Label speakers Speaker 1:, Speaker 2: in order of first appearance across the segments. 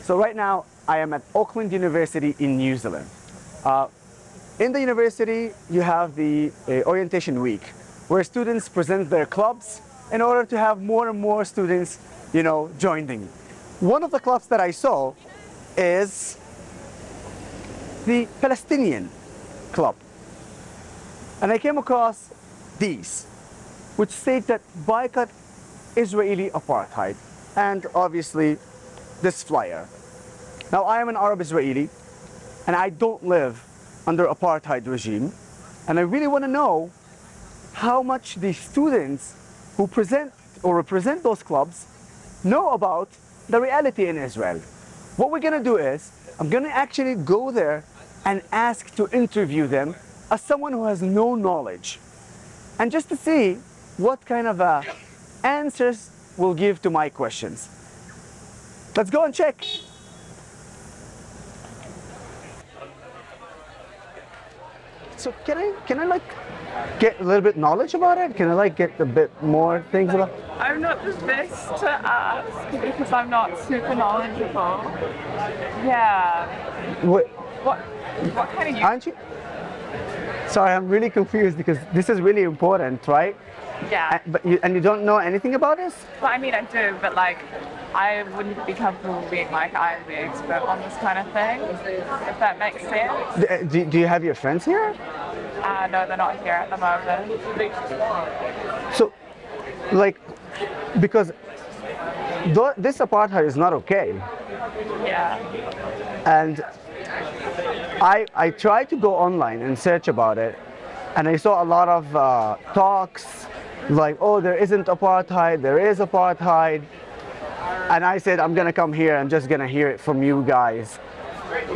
Speaker 1: So right now, I am at Auckland University in New Zealand. In the university, you have the orientation week, where students present their clubs in order to have more and more students, joining. One of the clubs that I saw is the Palestinian club. And I came across these, which state that boycott Israeli apartheid, and obviously this flyer. Now, I am an Arab Israeli, and I don't live under apartheid regime, and I really want to know how much the students who present or represent those clubs know about the reality in Israel. What we're going to do is, I'm going to actually go there and ask to interview them as someone who has no knowledge, and just to see what kind of answers we'll give to my questions. Let's go and check. So can I like get a little bit knowledge about it? Can I like get a bit more things about it?
Speaker 2: I'm not the best to ask because I'm not super knowledgeable. Yeah. What kind of
Speaker 1: Aren't you? Sorry, I'm really confused because this is really important, right?
Speaker 2: Yeah.
Speaker 1: But you don't know anything about this?
Speaker 2: Well, I mean, I do, but like, I wouldn't be comfortable being like, I'm the expert on this kind of thing, if that makes sense.
Speaker 1: Do you have your friends here?
Speaker 2: No, they're not here at the moment.
Speaker 1: So, like, because this apartheid is not okay.
Speaker 2: Yeah.
Speaker 1: And I tried to go online and search about it, and I saw a lot of talks like, oh, there isn't apartheid, there is apartheid. And I said, I'm gonna come here, I'm just gonna hear it from you guys.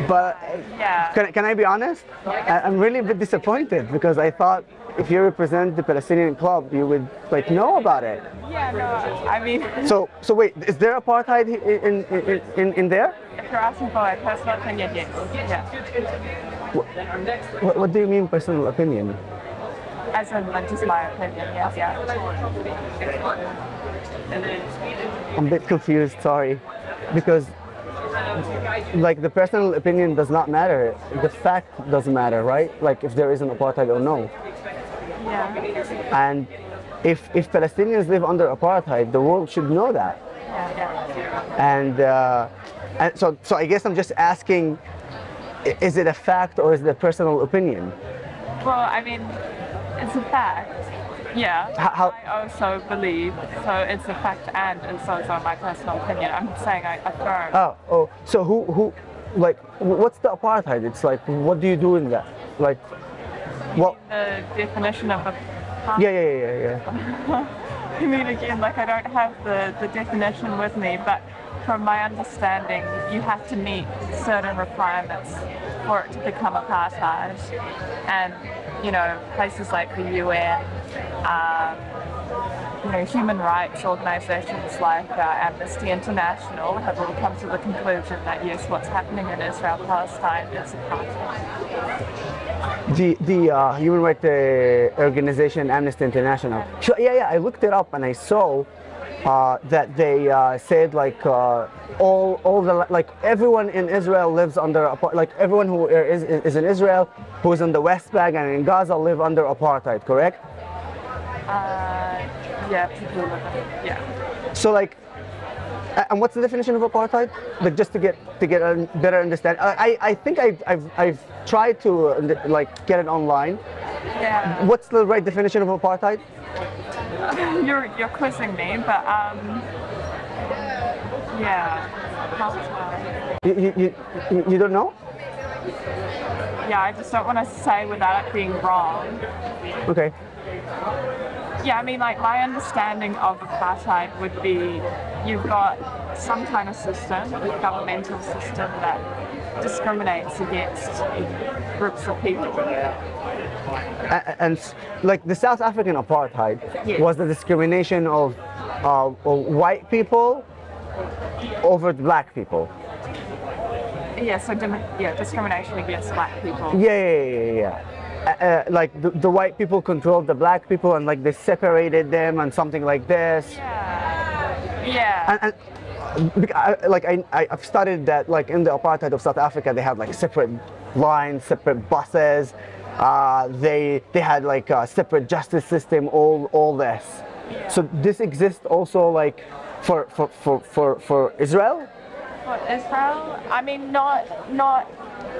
Speaker 1: But
Speaker 2: yeah.
Speaker 1: Can I be honest? I'm really a bit disappointed because I thought if you represent the Palestinian club, you would like know about it.
Speaker 2: Yeah, no, I mean.
Speaker 1: So wait, is there apartheid in there?
Speaker 2: If you're asking for a personal opinion, yes. Yeah.
Speaker 1: What do you mean personal opinion?
Speaker 2: As in, like, just my opinion, yes, yeah.
Speaker 1: I'm a bit confused, sorry, because like the personal opinion does not matter. The fact doesn't matter, right? Like if there is an apartheid or no.
Speaker 2: Yeah.
Speaker 1: And if Palestinians live under apartheid, the world should know that.
Speaker 2: Yeah.
Speaker 1: And so I guess I'm just asking, is it a fact or is it a personal opinion?
Speaker 2: Well, I mean, it's a fact. Yeah,
Speaker 1: How?
Speaker 2: I also believe, so it's a fact and it's also my personal opinion. I'm saying I affirm.
Speaker 1: Oh, so who, like, what's the apartheid? It's like, what do you do in that? Like, what?
Speaker 2: The definition of a
Speaker 1: Yeah.
Speaker 2: I mean, again, like I don't have the definition with me, but from my understanding, you have to meet certain requirements for it to become apartheid. And, places like the UN, human rights organizations like Amnesty International have all come to the conclusion that yes, what's happening in Israel, Palestine is apartheid.
Speaker 1: The human rights organization Amnesty International. Sure, yeah, I looked it up and I saw that they said like all the like everyone in Israel lives under like everyone who is in Israel who is in the West Bank and in Gaza live under apartheid, correct?
Speaker 2: Yeah, people live in, yeah.
Speaker 1: So like, and what's the definition of apartheid? Like just to get a better understanding. I think I've tried to like get it online.
Speaker 2: Yeah.
Speaker 1: What's the right definition of apartheid?
Speaker 2: You're quizzing me, but yeah.
Speaker 1: You don't know?
Speaker 2: Yeah, I just don't want to say without it being wrong.
Speaker 1: Okay.
Speaker 2: Yeah, I mean, like my understanding of apartheid would be you've got some kind of system, a governmental system that discriminates against groups of people.
Speaker 1: And like the South African apartheid was the discrimination of white people over black people.
Speaker 2: Yeah, so discrimination against black people.
Speaker 1: Yeah. Like the white people controlled the black people and like they separated them and something like this.
Speaker 2: Yeah.
Speaker 1: I've studied that like in the apartheid of South Africa, they had like separate lines, separate buses. They had like a separate justice system. All this. So this exists also like for Israel.
Speaker 2: For Israel, I mean, not.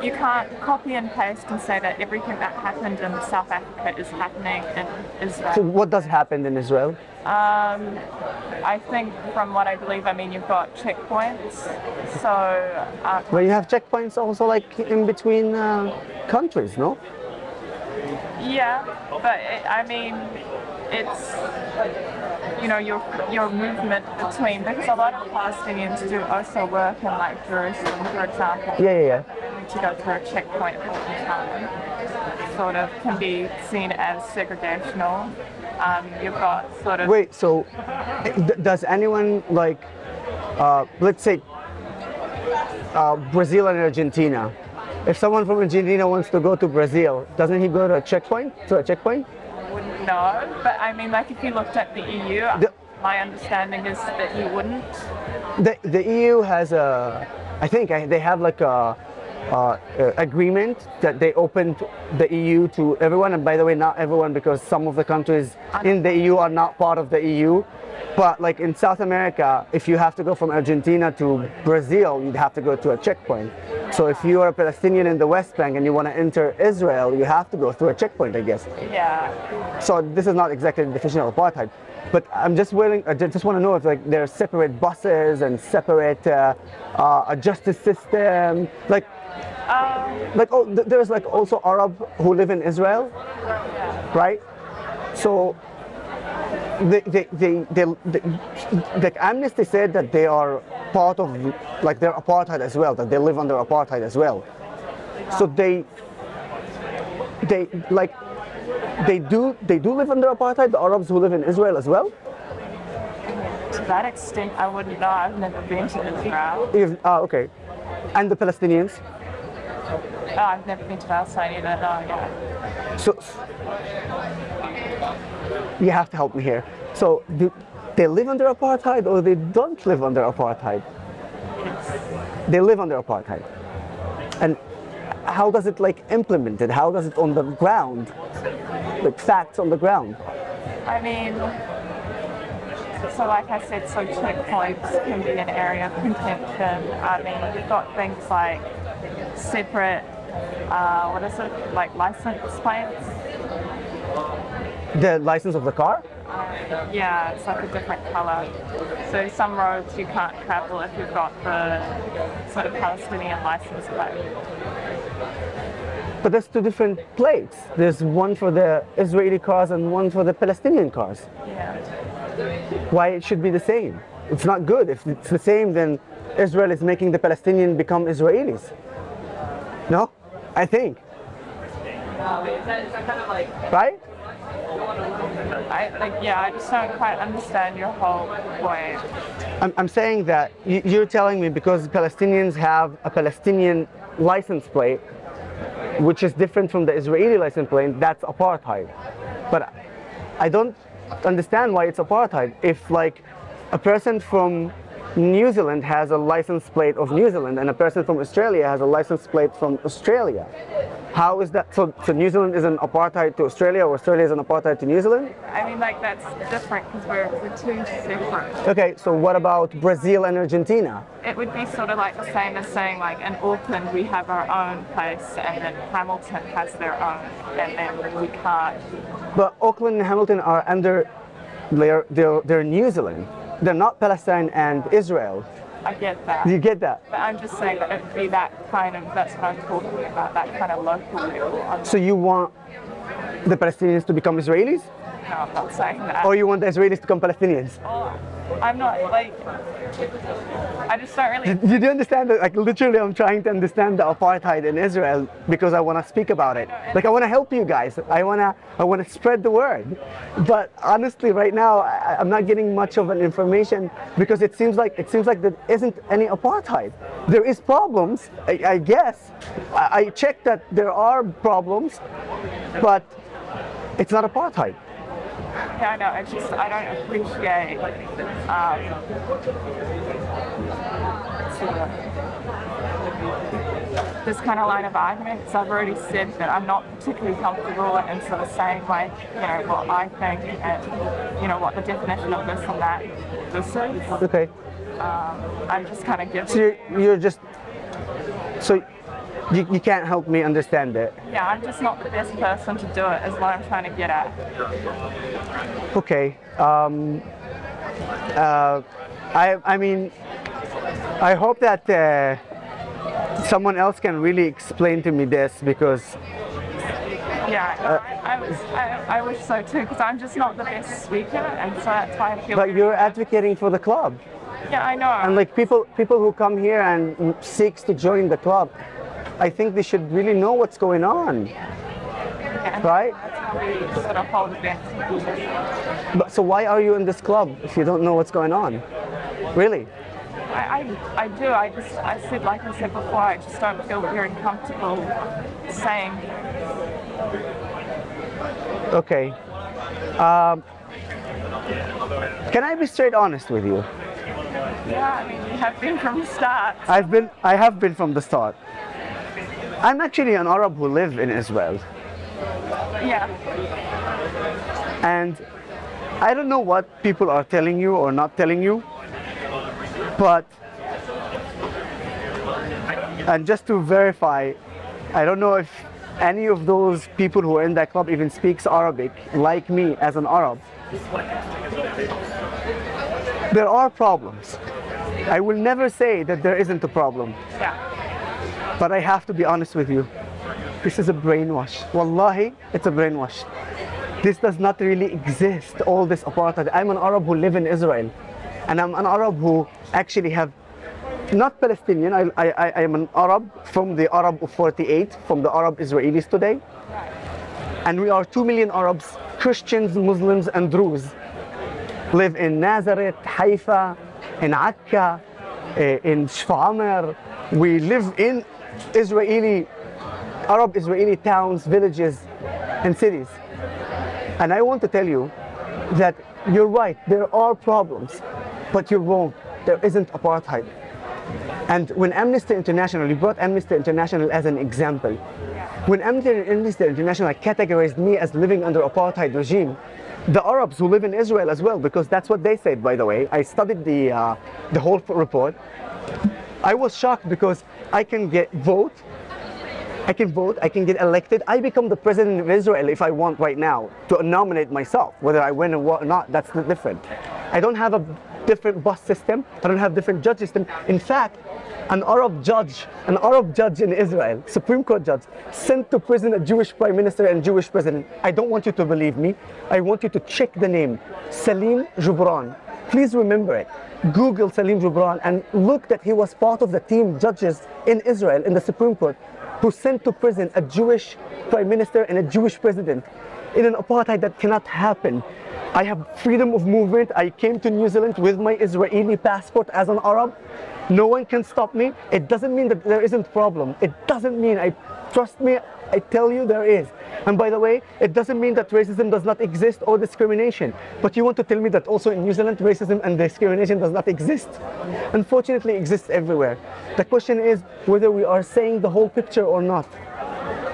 Speaker 2: You can't copy and paste and say that everything that happened in South Africa is happening in Israel.
Speaker 1: So what does happen in Israel?
Speaker 2: I think, from what I believe, I mean, you've got checkpoints. So.
Speaker 1: Well, you have checkpoints also like in between countries, no?
Speaker 2: Yeah, but I mean, it's, you know, your movement between, because a lot of Palestinians do also work in like Jerusalem, for example.
Speaker 1: Yeah.
Speaker 2: To go through a checkpoint all the time sort of can be seen as segregational. You've got sort of.
Speaker 1: Wait, so does anyone like, let's say, Brazil and Argentina? If someone from Argentina wants to go to Brazil, doesn't he go to a checkpoint?
Speaker 2: No, but I mean, like if you looked at the EU, my understanding is that you wouldn't.
Speaker 1: The EU has I think they have like a agreement that they opened the EU to everyone, and by the way, not everyone, because some of the countries in the EU are not part of the EU. But like in South America, if you have to go from Argentina to Brazil, you'd have to go to a checkpoint. So if you are a Palestinian in the West Bank and you want to enter Israel, you have to go through a checkpoint, I guess.
Speaker 2: Yeah.
Speaker 1: So this is not exactly the definition of apartheid, but I just want to know if like there are separate buses and separate a justice system, like there's like also Arab who live in Israel, right? So the Amnesty said that they are part of like their apartheid as well, that they live under apartheid as well. So they do live under apartheid, the Arabs who live in Israel as well?
Speaker 2: To that extent, I wouldn't know. I've never been to Israel.
Speaker 1: Okay. And the Palestinians?
Speaker 2: Oh, I've never been to Palestine either. No, yeah.
Speaker 1: So you have to help me here. So do they live under apartheid or they don't live under apartheid? They live under apartheid. And how does it like implemented? How does it on the ground? Like facts on the ground?
Speaker 2: I mean, so like I said, so checkpoints can be an area of contention. I mean, you've got things like separate, what is it, like license plates?
Speaker 1: The license of the car?
Speaker 2: Yeah, it's like a different color. So some roads you can't travel if you've got the sort of Palestinian license plate.
Speaker 1: But there's two different plates. There's one for the Israeli cars and one for the Palestinian cars.
Speaker 2: Yeah.
Speaker 1: Why it should be the same? It's not good. If it's the same, then Israel is making the Palestinian become Israelis. No? I think. Right?
Speaker 2: I just don't quite understand your whole point.
Speaker 1: I'm saying that you're telling me because Palestinians have a Palestinian license plate, which is different from the Israeli license plate, that's apartheid. But I don't understand why it's apartheid. If like a person from New Zealand has a license plate of New Zealand and a person from Australia has a license plate from Australia, how is that? So New Zealand is an apartheid to Australia, or Australia is an apartheid to New Zealand?
Speaker 2: I mean, like that's different because we're two separate.
Speaker 1: Okay, so what about Brazil and Argentina?
Speaker 2: It would be sort of like the same as saying like in Auckland we have our own place and then Hamilton has their own, and then we can't.
Speaker 1: But Auckland and Hamilton are under, they're New Zealand. They're not Palestine and Israel.
Speaker 2: I get that.
Speaker 1: You get that?
Speaker 2: But I'm just saying that it'd be that kind of, that's what I'm talking about, that kind of local level.
Speaker 1: So you want the Palestinians to become Israelis?
Speaker 2: No, I'm not saying that.
Speaker 1: Or you want the Israelis to become Palestinians?
Speaker 2: Oh, I'm not, like, I just don't really...
Speaker 1: Did you understand that? Like, literally, I'm trying to understand the apartheid in Israel because I want to speak about it. Like, I want to help you guys. I want to spread the word. But honestly, right now, I'm not getting much of an information because it seems like there isn't any apartheid. There is problems, I guess. I checked that there are problems, but it's not apartheid.
Speaker 2: Yeah, I know. I don't appreciate this kind of line of argument, because I've already said that I'm not particularly comfortable in sort of saying like, what I think and, what the definition of this and that this is.
Speaker 1: Okay.
Speaker 2: I'm just kind of giving...
Speaker 1: So you're just... So you can't help me understand it?
Speaker 2: Yeah, I'm just not the best person to do it, is what I'm trying to get at.
Speaker 1: Okay. I mean, I hope that someone else can really explain to me this, because
Speaker 2: I wish so too, because I'm just not the best speaker, and so that's why I feel...
Speaker 1: But you're advocating for the club.
Speaker 2: Yeah, I know.
Speaker 1: And like people who come here and seeks to join the club, I think they should really know what's going on.
Speaker 2: Yeah,
Speaker 1: right?
Speaker 2: That's how we sort of hold events.
Speaker 1: But so why are you in this club if you don't know what's going on? Really?
Speaker 2: I do. Like I said before, I just don't feel very comfortable saying.
Speaker 1: Okay. Can I be straight honest with you?
Speaker 2: Yeah, I mean, you have been from the start.
Speaker 1: I have been from the start. I'm actually an Arab who live in Israel.
Speaker 2: Yeah.
Speaker 1: And I don't know what people are telling you or not telling you, but, and just to verify, I don't know if any of those people who are in that club even speaks Arabic, like me as an Arab. There are problems. I will never say that there isn't a problem.
Speaker 2: Yeah.
Speaker 1: But I have to be honest with you. This is a brainwash. Wallahi, it's a brainwash. This does not really exist, all this apartheid. I'm an Arab who live in Israel. And I'm an Arab who actually have, not Palestinian, I am an Arab from the Arab of 48, from the Arab Israelis today. And we are 2 million Arabs, Christians, Muslims, and Druze. Live in Nazareth, Haifa, in Akka, in Shfa'amr. We live in Arab Israeli towns, villages, and cities. And I want to tell you that you're right, there are problems, but you're wrong. There isn't apartheid. And when Amnesty International, you brought Amnesty International as an example. When Amnesty International categorized me as living under apartheid regime, the Arabs who live in Israel as well, because that's what they said, by the way. I studied the whole report. I was shocked because I can vote, I can get elected. I become the president of Israel if I want right now to nominate myself. Whether I win or not, that's different. I don't have a different bus system. I don't have different judge system. In fact, an Arab judge in Israel, Supreme Court judge, sent to prison a Jewish prime minister and Jewish president. I don't want you to believe me. I want you to check the name, Salim Jubran. Please remember it. Google Salim Jubran and look that he was part of the team judges in Israel in the Supreme Court who sent to prison a Jewish prime minister and a Jewish president in an apartheid that cannot happen. I have freedom of movement. I came to New Zealand with my Israeli passport as an Arab. No one can stop me. It doesn't mean that there isn't a problem. It doesn't mean, trust me, I tell you there is. And by the way, it doesn't mean that racism does not exist or discrimination. But you want to tell me that also in New Zealand, racism and discrimination does not exist? Unfortunately, it exists everywhere. The question is whether we are saying the whole picture or not.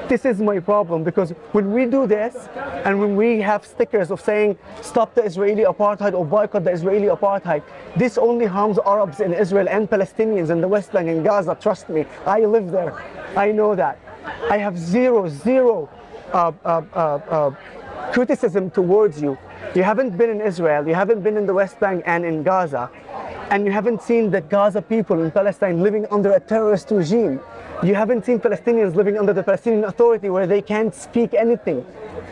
Speaker 1: This is my problem, because when we do this and when we have stickers of saying stop the Israeli apartheid or boycott the Israeli apartheid, this only harms Arabs in Israel and Palestinians in the West Bank and Gaza. Trust me, I live there. I know that. I have zero criticism towards you. You haven't been in Israel, you haven't been in the West Bank and in Gaza, and you haven't seen the Gaza people in Palestine living under a terrorist regime. You haven't seen Palestinians living under the Palestinian Authority where they can't speak anything.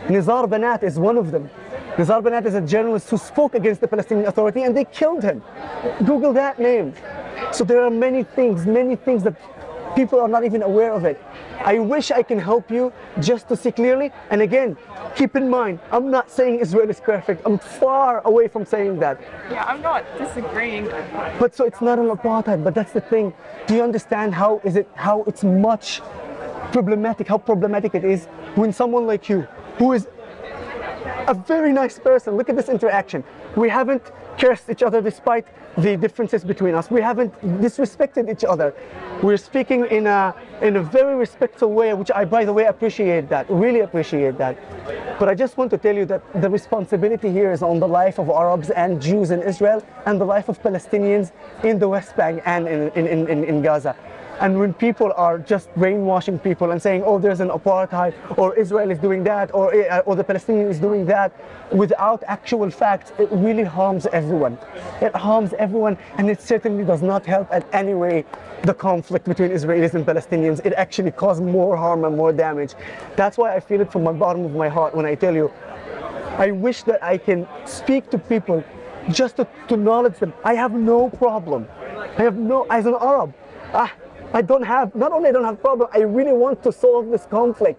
Speaker 1: Nizar Banat is one of them. Nizar Banat is a journalist who spoke against the Palestinian Authority and they killed him. Google that name. So there are many things that people are not even aware of it. I wish I can help you just to see clearly. And again, keep in mind, I'm not saying Israel is perfect. I'm far away from saying that.
Speaker 2: Yeah, I'm not disagreeing.
Speaker 1: But so it's not an apartheid, but that's the thing. Do you understand how it's much problematic, how problematic it is when someone like you, who is a very nice person. Look at this interaction. We haven't cursed each other despite the differences between us. We haven't disrespected each other. We're speaking in a very respectful way, which I, by the way, appreciate that, really appreciate that. But I just want to tell you that the responsibility here is on the life of Arabs and Jews in Israel and the life of Palestinians in the West Bank and in Gaza. And when people are just brainwashing people and saying, oh, there's an apartheid, or Israel is doing that, or the Palestinian is doing that, without actual facts, it really harms everyone. It harms everyone, and it certainly does not help in any way the conflict between Israelis and Palestinians. It actually causes more harm and more damage. That's why I feel it from the bottom of my heart when I tell you, I wish that I can speak to people just to acknowledge them. I have no problem. As an Arab, not only I don't have a problem, I really want to solve this conflict.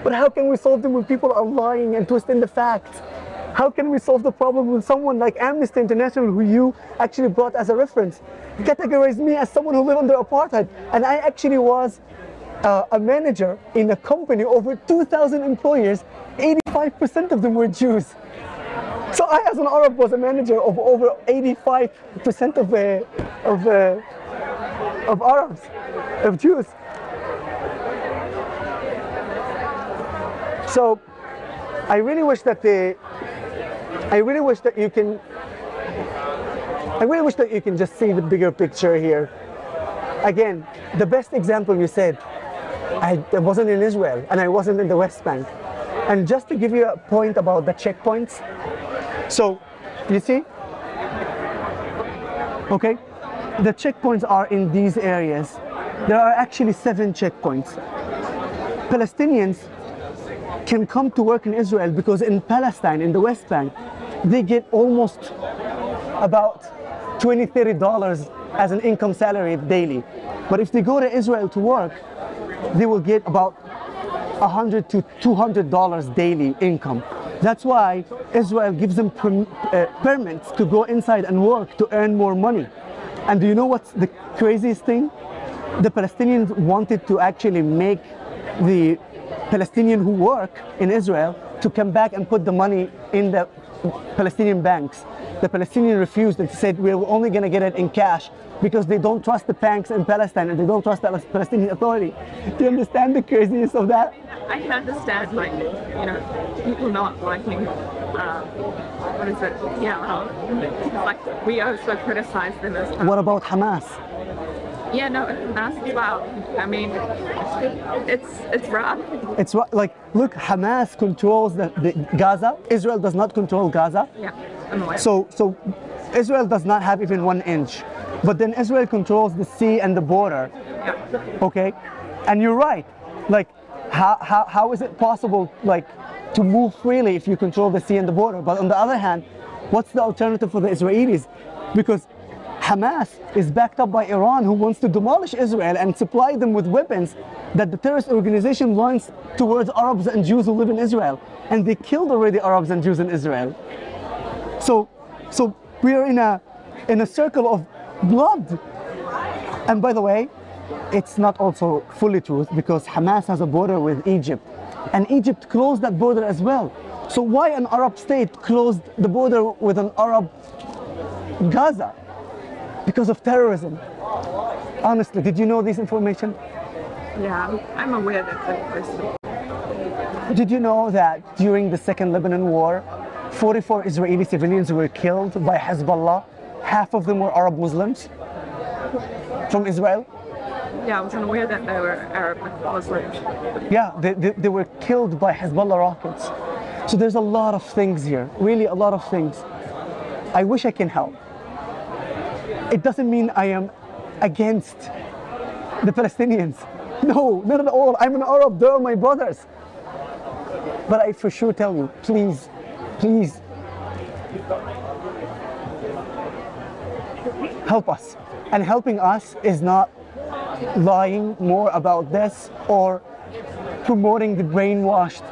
Speaker 1: But how can we solve them when people are lying and twisting the facts? How can we solve the problem with someone like Amnesty International, who you actually brought as a reference, categorized me as someone who lived under apartheid? And I actually was a manager in a company, over 2,000 employees, 85% of them were Jews. So I, as an Arab, was a manager of over 85% of Arabs, of Jews. So I really wish that you can just see the bigger picture here. Again, the best example you said, I wasn't in Israel and I wasn't in the West Bank. And just to give you a point about the checkpoints, so you see, okay, the checkpoints are in these areas. There are actually 7 checkpoints. Palestinians can come to work in Israel because in Palestine, in the West Bank, they get almost about $20–30 as an income salary daily. But if they go to Israel to work, they will get about $100 to $200 daily income. That's why Israel gives them permits to go inside and work to earn more money. And do you know what's the craziest thing? The Palestinians wanted to actually make the Palestinian who work in Israel to come back and put the money in the Palestinian banks. The Palestinians refused and said, we're only going to get it in cash because they don't trust the banks in Palestine and they don't trust the Palestinian Authority. Do you understand the craziness of that?
Speaker 2: I can understand, like, you know, people not liking, what is it? Yeah, like we also criticize them as well.
Speaker 1: What about Hamas?
Speaker 2: Yeah, no, Hamas as well. I mean, it's rough.
Speaker 1: It's like, look, Hamas controls the Gaza. Israel does not control Gaza.
Speaker 2: Yeah, I'm aware.
Speaker 1: So Israel does not have even 1 inch. But then Israel controls the sea and the border.
Speaker 2: Yeah.
Speaker 1: Okay? And you're right. Like, how is it possible, like, to move freely if you control the sea and the border? But on the other hand, what's the alternative for the Israelis? Because Hamas is backed up by Iran, who wants to demolish Israel and supply them with weapons that the terrorist organization launches towards Arabs and Jews who live in Israel. And they killed already Arabs and Jews in Israel. So we are in a circle of blood. And by the way, it's not also fully true, because Hamas has a border with Egypt, and Egypt closed that border as well. So why an Arab state closed the border with an Arab Gaza? Because of terrorism. Honestly, did you know this information?
Speaker 2: Yeah, I'm aware that person.
Speaker 1: Did you know that during the Second Lebanon War, 44 Israeli civilians were killed by Hezbollah? Half of them were Arab Muslims from Israel.
Speaker 2: Yeah, I was unaware that they were Arab Muslims.
Speaker 1: Yeah, they were killed by Hezbollah rockets. So there's a lot of things here, really a lot of things. I wish I can help. It doesn't mean I am against the Palestinians. No, not at all. I'm an Arab, they're my brothers. But I for sure tell you, please, please, help us. And helping us is not lying more about this or promoting the brainwashed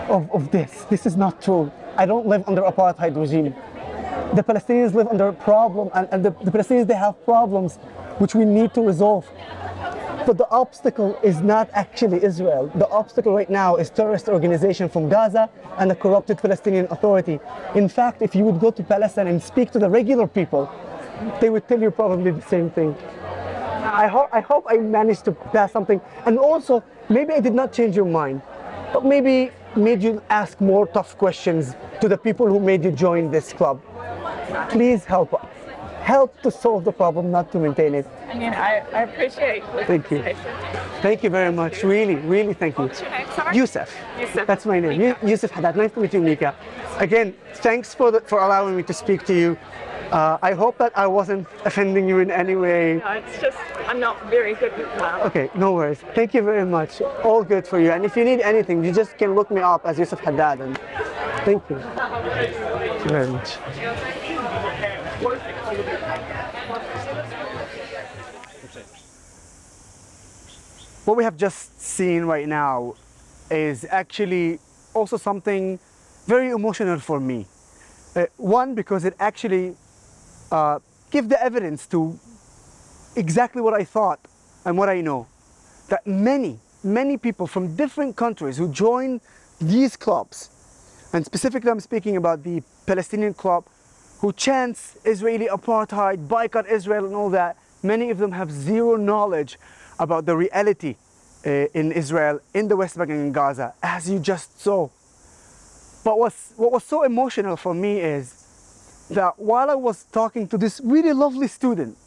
Speaker 1: of this. This is not true. I don't live under apartheid regime. The Palestinians live under a problem, and the Palestinians, they have problems which we need to resolve. But the obstacle is not actually Israel. The obstacle right now is terrorist organization from Gaza and the corrupted Palestinian Authority. In fact, if you would go to Palestine and speak to the regular people, they would tell you probably the same thing. I hope I managed to pass something. And also, maybe I did not change your mind, but maybe made you ask more tough questions to the people who made you join this club. Please help us. Help to solve the problem, not to maintain it.
Speaker 2: I mean, I appreciate the
Speaker 1: Thank you. Thank you very much. Really, really thank you.
Speaker 2: What's your name, sorry?
Speaker 1: Yusuf.
Speaker 2: Yusuf.
Speaker 1: That's my name. Yusuf Haddad. Nice to meet you, Mika. Again, thanks for allowing me to speak to you. I hope that I wasn't offending you in any way.
Speaker 2: No, it's just, I'm not very good with that.
Speaker 1: Okay, no worries. Thank you very much. All good for you. And if you need anything, you just can look me up as Yusuf Haddad. And thank you. Thank you very much. What we have just seen right now is actually also something very emotional for me. One, because it actually gives the evidence to exactly what I thought and what I know. That many people from different countries who join these clubs, and specifically I'm speaking about the Palestinian club, who chants Israeli apartheid, boycott Israel and all that, many of them have zero knowledge about the reality in Israel, in the West Bank and in Gaza, as you just saw. But what was so emotional for me is that while I was talking to this really lovely student,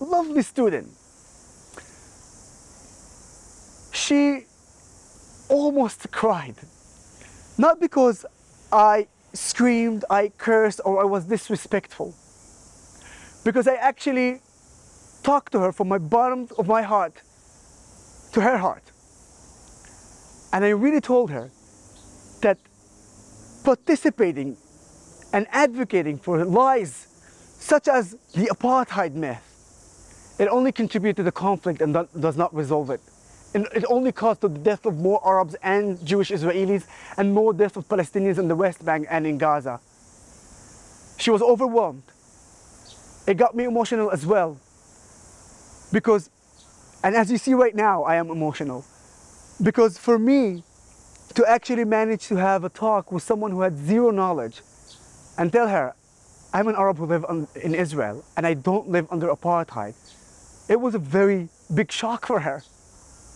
Speaker 1: she almost cried. Not because I screamed, I cursed, or I was disrespectful. Because I actually talked to her from my bottom of my heart to her heart. And I really told her that participating and advocating for lies such as the apartheid myth, it only contributes to the conflict and does not resolve it. And it only caused the death of more Arabs and Jewish Israelis and more deaths of Palestinians in the West Bank and in Gaza. She was overwhelmed. It got me emotional as well. Because, and as you see right now, I am emotional. Because for me, to actually manage to have a talk with someone who had zero knowledge and tell her, I'm an Arab who live in Israel and I don't live under apartheid, it was a very big shock for her.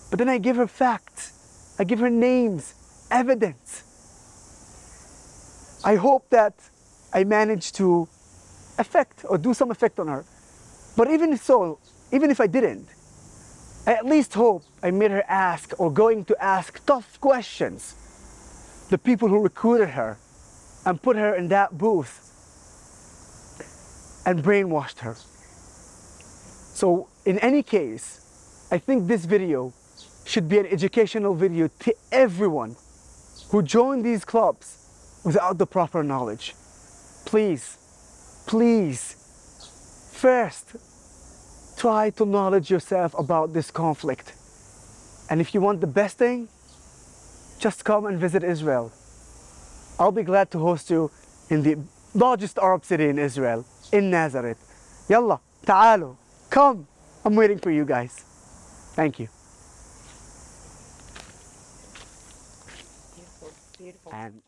Speaker 1: But then I give her facts, I give her names, evidence. I hope that I managed to affect or do some effect on her. But even so, even if I didn't, I at least hope I made her ask or going to ask tough questions the people who recruited her and put her in that booth and brainwashed her. So in any case, I think this video should be an educational video to everyone who joined these clubs without the proper knowledge. Please, please, first, try to knowledge yourself about this conflict. And if you want the best thing, just come and visit Israel. I'll be glad to host you in the largest Arab city in Israel, in Nazareth. Yalla, ta'alu, come. I'm waiting for you guys. Thank you.
Speaker 2: Beautiful, beautiful.
Speaker 1: And